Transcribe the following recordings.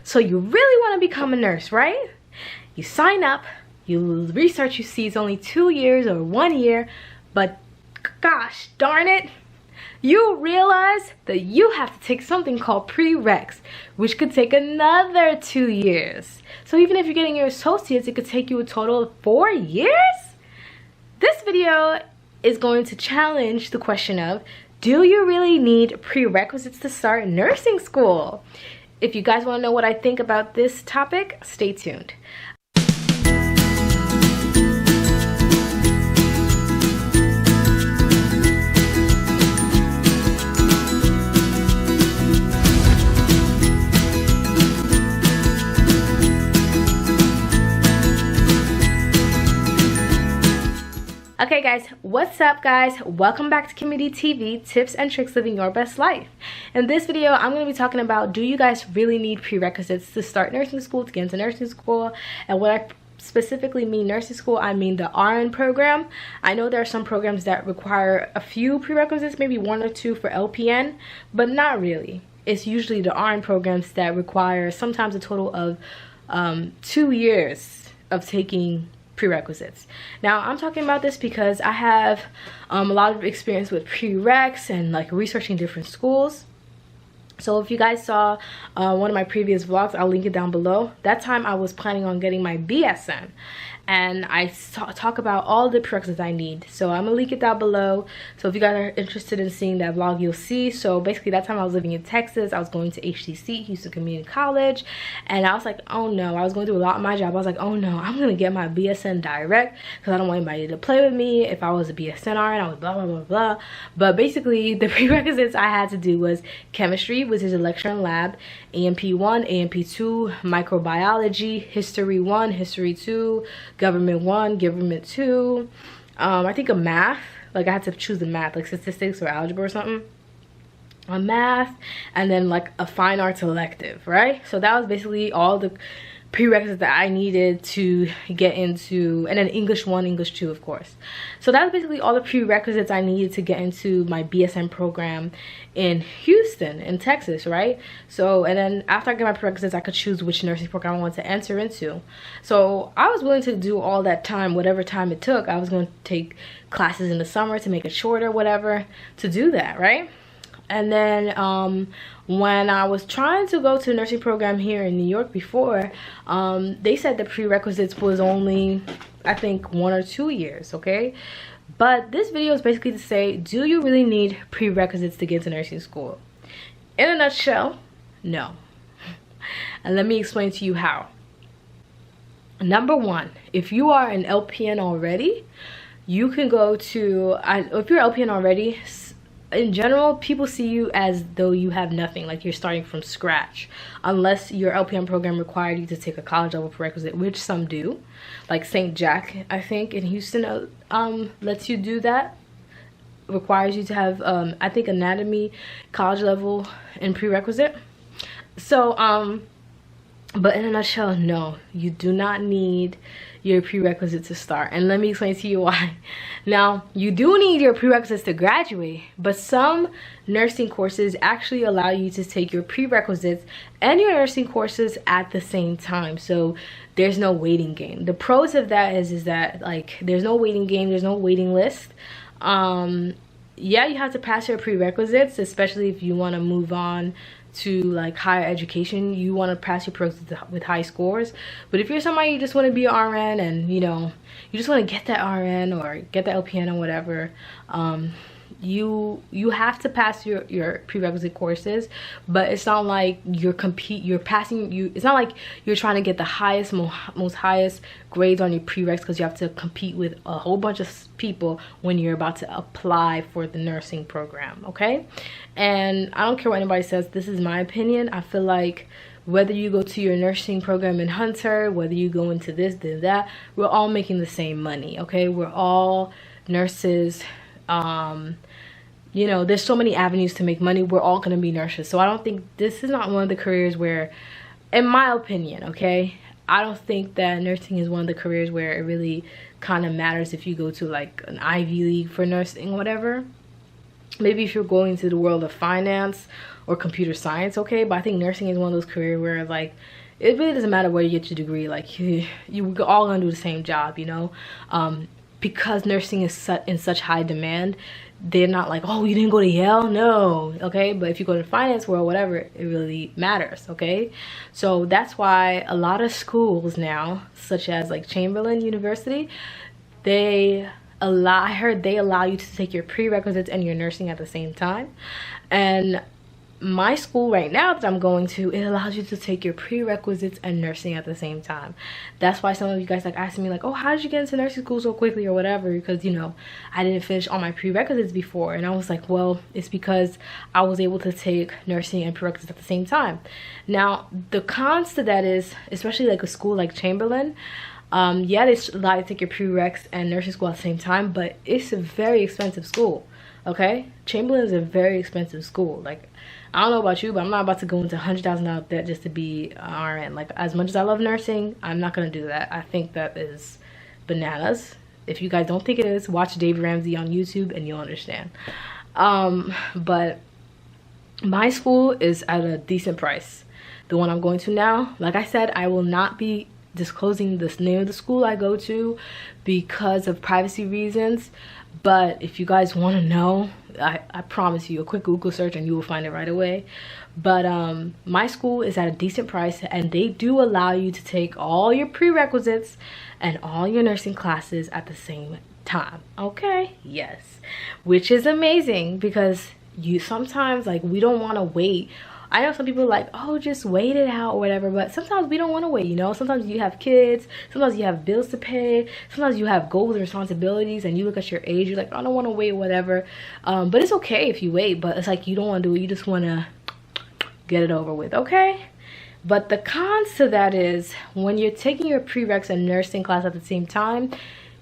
So you really want to become a nurse, right? You sign up, you research, you see it's only 2 years or 1 year, but gosh darn it, you realize that you have to take something called prereqs, which could take another 2 years. So even if you're getting your associates, it could take you a total of 4 years? This video is going to challenge the question of, do you really need prerequisites to start nursing school? If you guys want to know what I think about this topic, stay tuned. Okay guys, what's up guys? Welcome back to KimmyDTV, tips and tricks living your best life. In this video, I'm going to be talking about, do you guys really need prerequisites to start nursing school, to get into nursing school? And what I specifically mean nursing school, I mean the RN program. I know there are some programs that require a few prerequisites, maybe 1 or 2 for LPN, but not really. It's usually the RN programs that require sometimes a total of 2 years of taking prerequisites. Now I'm talking about this because I have a lot of experience with prereqs and like researching different schools. So if you guys saw one of my previous vlogs, I'll link it down below. That time I was planning on getting my BSN, and I talk about all the prerequisites I need. So I'm gonna link it down below. So if you guys are interested in seeing that vlog, you'll see. So basically that time I was living in Texas. I was going to HCC, Houston Community College, and I was like, oh no, I was going through a lot in my job. I was like, oh no, I'm gonna get my BSN direct because I don't want anybody to play with me. If I was a BSN RN, I was blah blah blah blah. But basically the prerequisites I had to do was chemistry, which is a lecture and lab, AMP1, AMP2, microbiology, history 1, history 2, government 1, government 2, I think a math, like I had to choose the math, like statistics or algebra or something, a math, and then like a fine arts elective, right? So that was basically all the prerequisites that I needed to get into, and then English 1, English 2, of course. So that was basically all the prerequisites I needed to get into my BSN program in Houston, in Texas, right? So, and then after I get my prerequisites, I could choose which nursing program I want to enter into. So I was willing to do all that time, whatever time it took. I was going to take classes in the summer to make it shorter, whatever, to do that, right? And then when I was trying to go to a nursing program here in New York before, they said the prerequisites was only, I think, 1 or 2 years, okay? But this video is basically to say, do you really need prerequisites to get to nursing school? In a nutshell, no. And let me explain to you how. Number 1, if you are an LPN already, you can go to, if you're LPN already, in general, people see you as though you have nothing, like you're starting from scratch, unless your LPN program required you to take a college level prerequisite, which some do, like St. Jack, I think, in Houston, lets you do that, requires you to have, I think, anatomy, college level, and prerequisite. So, but in a nutshell, no, you do not need your prerequisites to start, and let me explain to you why. Now, you do need your prerequisites to graduate, but some nursing courses actually allow you to take your prerequisites and your nursing courses at the same time, so there's no waiting game. The pros of that is that, like, there's no waiting game, there's no waiting list. Yeah, you have to pass your prerequisites, especially if you want to move on to like higher education. You want to pass your prerequisites with high scores. But if you're somebody you just want to be an RN, and you know, you just want to get that RN or get the LPN or whatever, you have to pass your prerequisite courses. But it's not like it's not like you're trying to get the highest, most highest grades on your prereqs, because you have to compete with a whole bunch of people when you're about to apply for the nursing program, okay? And I don't care what anybody says, this is my opinion. I feel like whether you go to your nursing program in Hunter, whether you go into this, that, we're all making the same money, okay? We're all nurses. You know, there's so many avenues to make money. We're all going to be nurses. So I don't think, this is not one of the careers where, in my opinion, okay, I don't think that nursing is one of the careers where it really kind of matters if you go to like an Ivy League for nursing, whatever. Maybe if you're going to the world of finance or computer science, okay? But I think nursing is one of those careers where like it really doesn't matter where you get your degree, like you all gonna do the same job, you know. Because nursing is in such high demand, they're not like, oh, you didn't go to Yale? No, okay? But if you go to the finance world, whatever, it really matters, okay? So that's why a lot of schools now, such as like Chamberlain University, I heard they allow you to take your prerequisites and your nursing at the same time. And my school right now that I'm going to, it allows you to take your prerequisites and nursing at the same time. That's why some of you guys like asking me like, oh, how did you get into nursing school so quickly or whatever? Because, you know, I didn't finish all my prerequisites before. And I was like, well, it's because I was able to take nursing and prerequisites at the same time. Now, the cons to that is, especially like a school like Chamberlain, yeah, they allow you to take your prereqs and nursing school at the same time, but it's a very expensive school, okay? Chamberlain is a very expensive school. Like, I don't know about you, but I'm not about to go into $100,000 debt just to be RN. Like, as much as I love nursing, I'm not gonna do that. I think that is bananas. If you guys don't think it is, watch Dave Ramsey on YouTube and you'll understand. But my school is at a decent price. The one I'm going to now, like I said, I will not be disclosing the name of the school I go to because of privacy reasons. But if you guys want to know, I promise you, a quick Google search and you will find it right away. But my school is at a decent price, and they do allow you to take all your prerequisites and all your nursing classes at the same time, okay? Yes, which is amazing, because you sometimes, like, we don't want to wait. I know some people are like, oh, just wait it out or whatever, but sometimes we don't want to wait, you know. Sometimes you have kids, sometimes you have bills to pay, sometimes you have goals and responsibilities, and you look at your age, you're like, I don't want to wait, whatever. But it's okay if you wait, but it's like you don't want to do it, you just want to get it over with, okay? But the cons to that is when you're taking your prereqs and nursing class at the same time,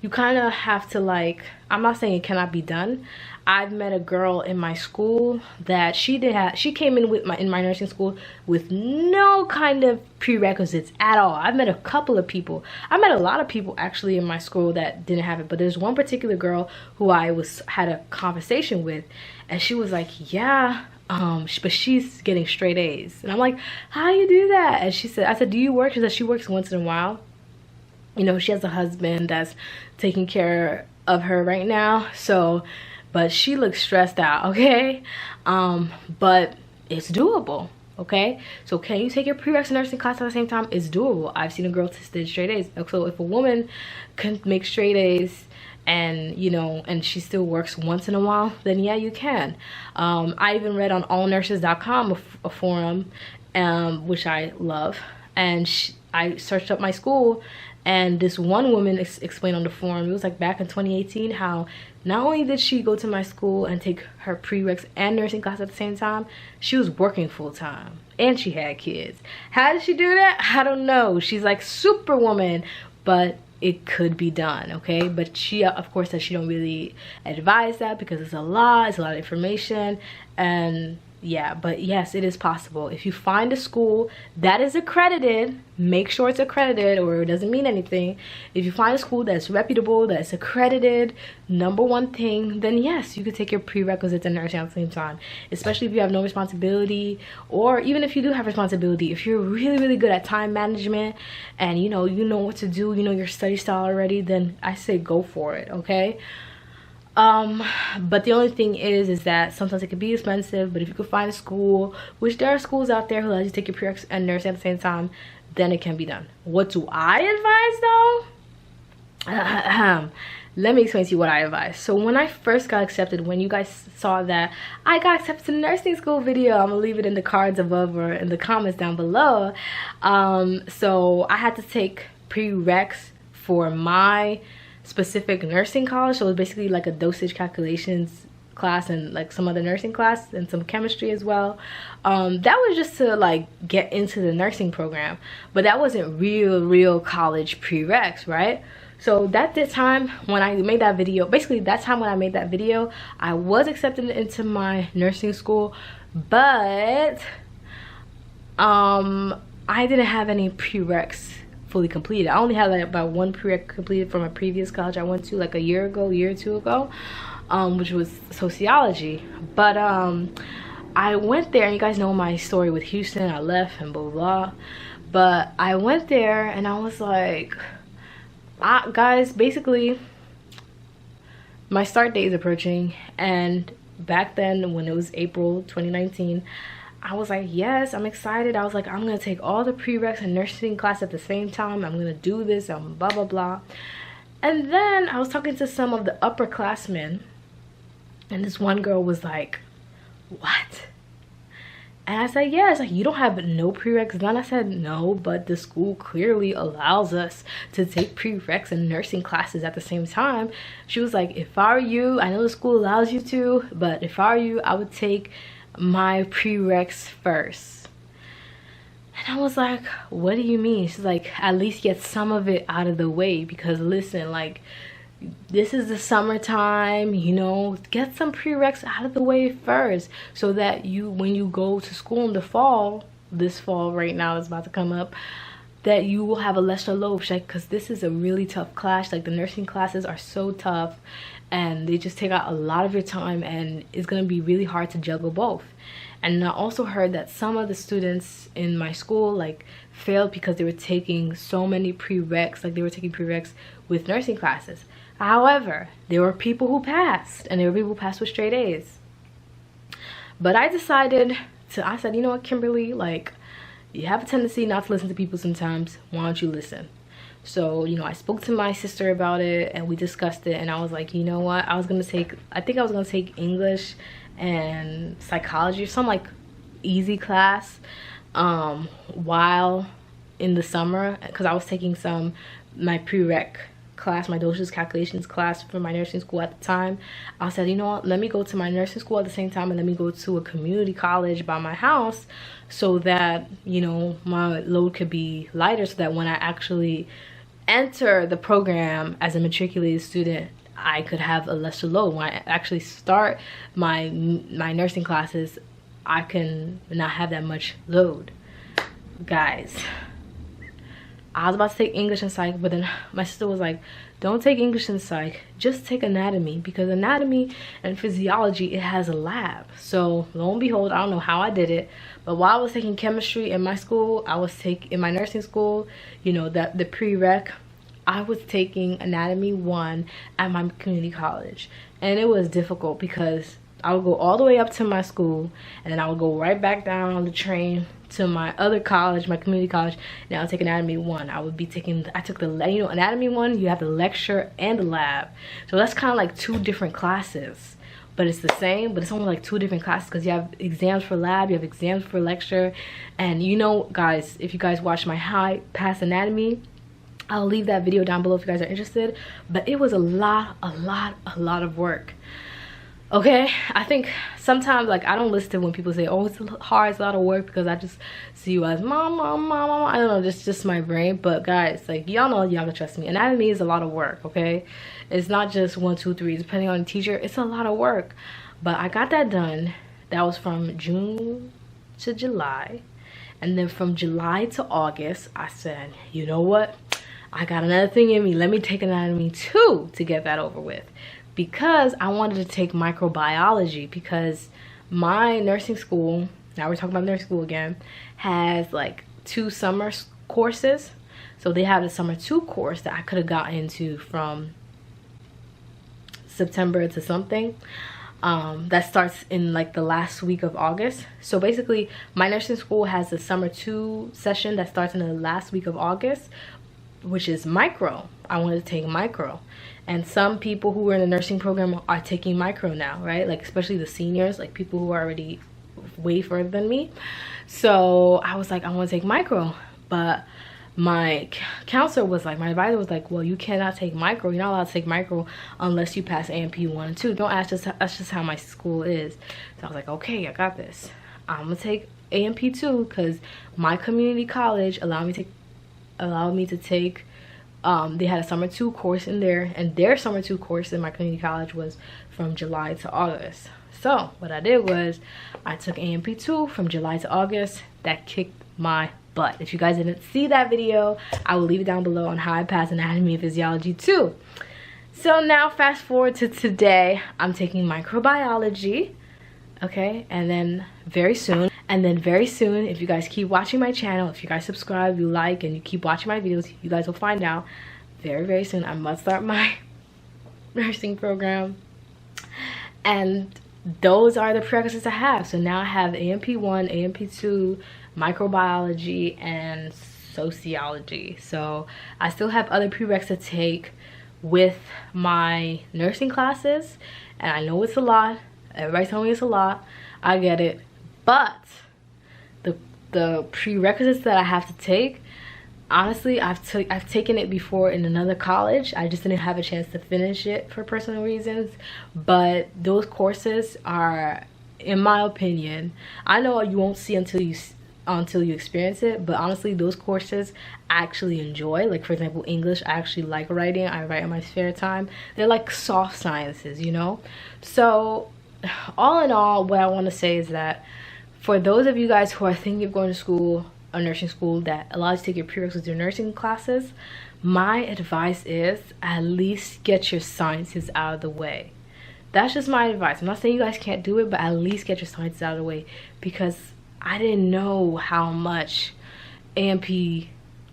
you kind of have to, like, I'm not saying it cannot be done. I've met a girl in my school that she came in with my nursing school with no kind of prerequisites at all. I've met a couple of people. I met a lot of people actually in my school that didn't have it, but there's one particular girl who I had a conversation with, and she was like, yeah, but she's getting straight A's. And I'm like, how do you do that? And she said, I said, do you work? She said she works once in a while. You know, she has a husband that's taking care of her right now, so, but she looks stressed out, okay? But it's doable, okay? So can you take your prereqs nursing class at the same time? It's doable. I've seen a girl did straight A's. So if a woman can make straight A's and, you know, and she still works once in a while, then yeah, you can. I even read on allnurses.com a forum, which I love, and I searched up my school, and this one woman explained on the forum, it was like back in 2018, how not only did she go to my school and take her prereqs and nursing class at the same time, she was working full-time and she had kids. How did she do that? I don't know. She's like superwoman, but it could be done, okay? But she, of course, said she don't really advise that because it's a lot of information, and yeah, but yes, it is possible. If you find a school that is accredited, make sure it's accredited or it doesn't mean anything. If you find a school that's reputable, that's accredited, number one thing, then yes, you could take your prerequisites and nursing at the same time, especially if you have no responsibility, or even if you do have responsibility. If you're really, really good at time management and you know what to do, you know your study style already, then I say go for it, okay? But the only thing is that sometimes it can be expensive, but if you could find a school, which there are schools out there who let you take your prereqs and nursing at the same time, then it can be done. What do I advise though? Let me explain to you what I advise. So when I first got accepted, when you guys saw that I got accepted to nursing school video, I'm gonna leave it in the cards above or in the comments down below. So I had to take prereqs for my specific nursing college, so it was basically like a dosage calculations class and like some other nursing class and some chemistry as well. That was just to like get into the nursing program, but that wasn't real college prereqs, right? So that time when I made that video, basically that time when I made that video, I was accepted into my nursing school, but I didn't have any prereqs fully completed. I only had like about one prereq completed from a previous college I went to like a year or two ago, which was sociology. But I went there, and you guys know my story with Houston. I left and blah blah blah. But I went there and I was like, guys, basically my start date is approaching, and back then when it was April 2019, I was like, yes, I'm excited. I was like, I'm gonna take all the prereqs and nursing class at the same time. I'm gonna do this, I'm blah blah blah. And then I was talking to some of the upperclassmen, and this one girl was like, what? And I said, yeah. It's like, you don't have no prereqs then? I said, no, but the school clearly allows us to take prereqs and nursing classes at the same time. She was like, if I were you, I know the school allows you to, but if I were you, I would take my prereqs first. And I was like, what do you mean? She's like, at least get some of it out of the way, because listen, like, this is the summertime, you know, get some prereqs out of the way first, so that you, when you go to school in the fall, this fall right now is about to come up, that you will have a lesser load, because this is a really tough class. Like, the nursing classes are so tough, and they just take out a lot of your time, and it's going to be really hard to juggle both. And I also heard that some of the students in my school like failed because they were taking so many prereqs, like they were taking prereqs with nursing classes. However, there were people who passed, and there were people who passed with straight A's. But I decided to, I said, you know what, Kimberly, like, you have a tendency not to listen to people sometimes. Why don't you listen? So, you know, I spoke to my sister about it, and we discussed it, and I was like, you know what, I think I was gonna take English and psychology, or some like easy class while in the summer, because I was taking my prereq class, my dosage calculations class for my nursing school at the time. I said, you know what, let me go to my nursing school at the same time, and let me go to a community college by my house, so that, you know, my load could be lighter, so that when I actually enter the program as a matriculated student, I could have a lesser load. When I actually start my nursing classes, I can not have that much load. Guys, I was about to take English and psych, but then my sister was like, don't take English and psych, just take anatomy, because anatomy and physiology, it has a lab. So lo and behold, I don't know how I did it, but while I was taking chemistry in my school, in my nursing school, you know, that the prereq, I was taking anatomy 1 at my community college, and it was difficult because I would go all the way up to my school, and then I would go right back down on the train to my other college, my community college, and I would take anatomy 1. I took the, you know, anatomy 1, you have the lecture and the lab, so that's kind of like 2 different classes, but it's the same, but it's only like 2 different classes, because you have exams for lab, you have exams for lecture. And you know, guys, if you guys watch my high pass anatomy, I'll leave that video down below if you guys are interested. But it was a lot of work. Okay, I think sometimes, like, I don't listen when people say, oh, it's hard, it's a lot of work, because I just see you as mom. I don't know, just my brain. But guys, like, y'all know, y'all can trust me, anatomy is a lot of work. Okay, it's not just 1 2 3, depending on the teacher, it's a lot of work. But I got that done. That was from June to July, and then from July to August, I said, you know what, I got another thing in me, let me take anatomy 2 to get that over with, because I wanted to take microbiology, because my nursing school, now we're talking about nursing school again, has like 2 summer courses. So they have the summer 2 course that I could have gotten into from September to something. That starts in like the last week of August. So basically my nursing school has the summer 2 session that starts in the last week of August, which is micro. I wanted to take micro, and some people who were in the nursing program are taking micro now, right? Like, especially the seniors, like people who are already way further than me. So I was like, I want to take micro, but my counselor was like, my advisor was like, well, you cannot take micro, you're not allowed to take micro unless you pass AMP 1 and 2. Don't ask, that's just how my school is. So I was like, okay, I got this, I'm gonna take AMP 2, because my community college allowed me to take they had a summer 2 course in there, and their summer 2 course in my community college was from July to August. So what I did was I took AMP 2 from July to August. That kicked my butt. If you guys didn't see that video, I will leave it down below on how I passed anatomy and physiology 2. So now fast forward to today, I'm taking microbiology. okay? And then very soon, if you guys keep watching my channel, if you guys subscribe, you like, and you keep watching my videos, you guys will find out very soon I must start my nursing program. And those are the prerequisites I have. So now I have AMP1, AMP2, microbiology, and sociology. So I still have other prereqs to take with my nursing classes, and I know it's a lot. Everybody's telling me it's a lot. I get it. But the prerequisites that I have to take, honestly, I've taken it before in another college. I just didn't have a chance to finish it for personal reasons. But those courses are, in my opinion, I know you won't see until you experience it, but honestly, those courses I actually enjoy. Like, for example, English, I actually like writing. I write in my spare time. They're like soft sciences, you know? So all in all, what I want to say is that for those of you guys who are thinking of going to school, a nursing school that allows you to take your prereqs with your nursing classes, my advice is at least get your sciences out of the way. That's just my advice. I'm not saying you guys can't do it, but at least get your sciences out of the way, because I didn't know how much AMP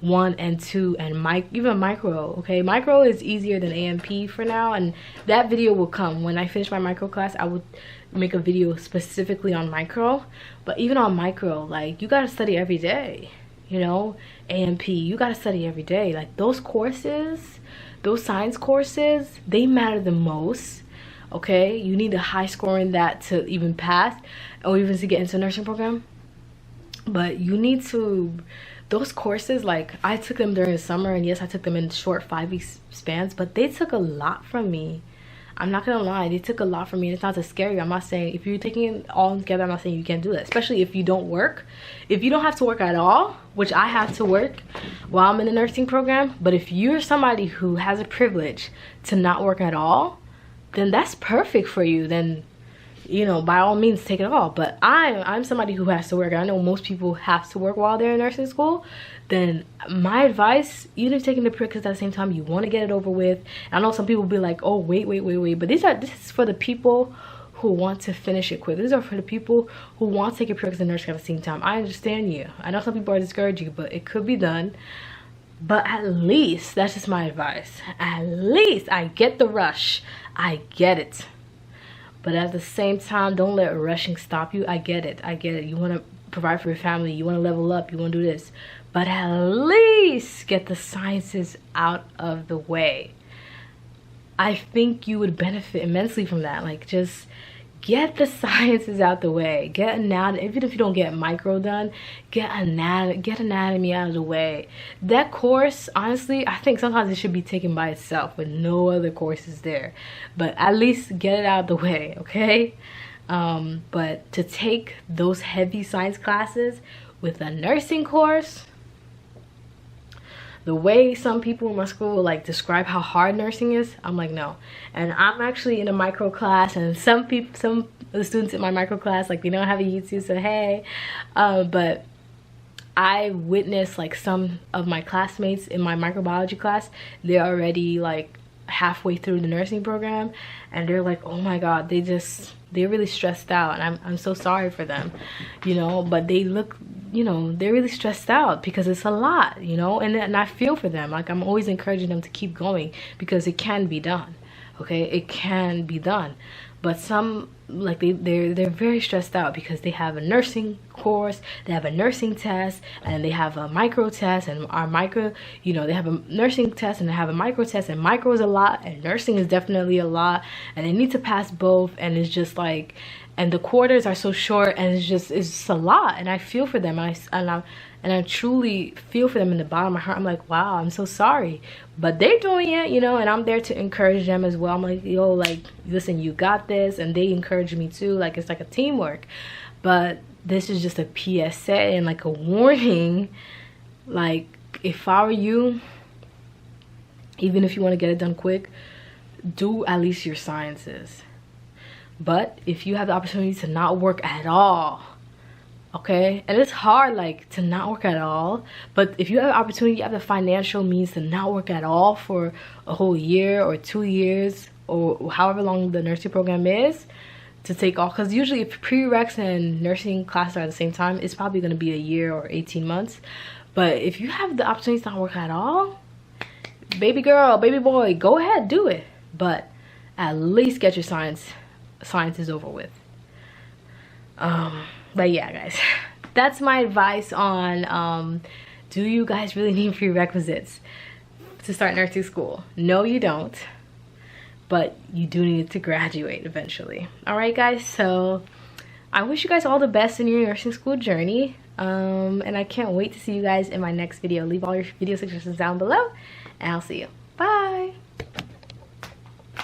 1 and 2 and even micro, okay? Micro is easier than AMP for now, and that video will come. When I finish my micro class, I would make a video specifically on micro. But even on micro, like, you gotta study every day, you know? AMP, you gotta study every day. Like, those courses, those science courses, they matter the most, okay? You need a high score in that to even pass, or even to get into a nursing program. But you need to, those courses, like, I took them during the summer, and yes, I took them in short 5-week spans, but they took a lot from me. I'm not gonna lie, they took a lot from me, and it's not that scary. I'm not saying, if you're taking it all together, I'm not saying you can't do that, especially if you don't work. If you don't have to work at all, which I have to work while I'm in the nursing program, but if you're somebody who has a privilege to not work at all, then that's perfect for you. Then, you know, by all means, take it all. But I'm somebody who has to work. I know most people have to work while they're in nursing school. Then my advice, even if taking the prerequisites at the same time, you want to get it over with. I know some people will be like, oh, wait, but this is for the people who want to finish it quick. These are for the people who want to take a prerequisite in nursing at the same time. I understand you. I know some people are discouraging, but it could be done. But at least, that's just my advice, at least, I get the rush, I get it. But at the same time, don't let rushing stop you. I get it. You want to provide for your family. You want to level up. You want to do this. But at least get the sciences out of the way. I think you would benefit immensely from that. Like, just get the sciences out the way. Get anatomy. Even if you don't get micro done, get anatomy out of the way. That course, honestly, I think sometimes it should be taken by itself with no other courses there. But at least get it out of the way, okay? But to take those heavy science classes with a nursing course, the way some people in my school like describe how hard nursing is, I'm like, no. And I'm actually in a micro class, and some of the students in my micro class, like, they don't have a YouTube, so hey. But I witnessed, like, some of my classmates in my microbiology class, they're already like halfway through the nursing program, and they're like, oh my god, they're really stressed out, and I'm so sorry for them, you know. But they look, you know, they're really stressed out because it's a lot, you know, and I feel for them. Like, I'm always encouraging them to keep going, because it can be done, okay? It can be done. But some, like, they're very stressed out because they have a nursing course, they have a nursing test, and they have a micro test, and our micro, you know, they have a nursing test and they have a micro test, and micro is a lot and nursing is definitely a lot, and they need to pass both, and it's just like, and the quarters are so short, and it's just a lot. And I feel for them, and I truly feel for them in the bottom of my heart. I'm like, wow, I'm so sorry, but they're doing it, you know, and I'm there to encourage them as well. I'm like, yo, like, listen, you got this, and they encourage me too. Like, it's like a teamwork. But this is just a PSA and like a warning. Like, if I were you, even if you want to get it done quick, do at least your sciences. But if you have the opportunity to not work at all, okay, and it's hard, like, to not work at all, but if you have the opportunity, you have the financial means to not work at all for a whole year or 2 years or however long the nursing program is, to take all, because usually if prereqs and nursing classes are at the same time, it's probably going to be a year or 18 months. But if you have the opportunity to not work at all, baby girl, baby boy, go ahead, do it. But at least get your sciences over with. But yeah, guys, that's my advice on do you guys really need prerequisites to start nursing school? No, you don't, but you do need to graduate eventually. All right, guys, so I wish you guys all the best in your nursing school journey, and I can't wait to see you guys in my next video. Leave all your video suggestions down below, and I'll see you. Bye.